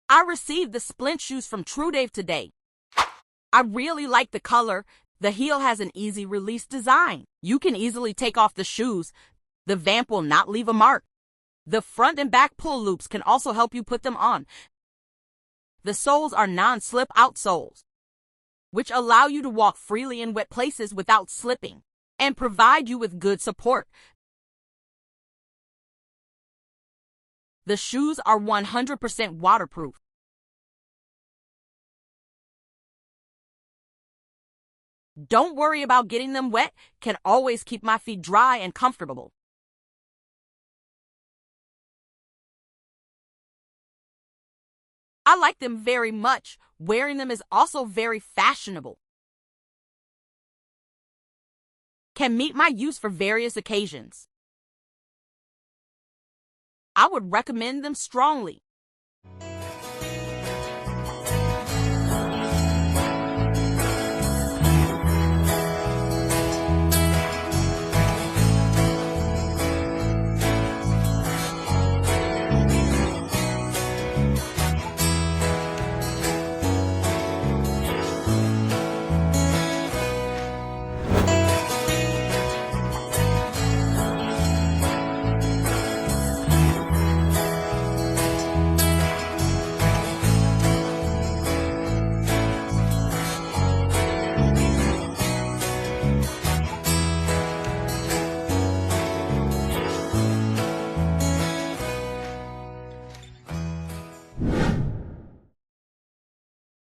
I received the splint shoes from Trudave today. I really like the color. The heel has an easy release design. You can easily take off the shoes. The vamp will not leave a mark. The front and back pull loops can also help you put them on. The soles are non-slip out soles, which allow you to walk freely in wet places without slipping and provide you with good support. The shoes are 100% waterproof. Don't worry about getting them wet, can always keep my feet dry and comfortable. I like them very much. Wearing them is also very fashionable. Can meet my use for various occasions. I would recommend them strongly.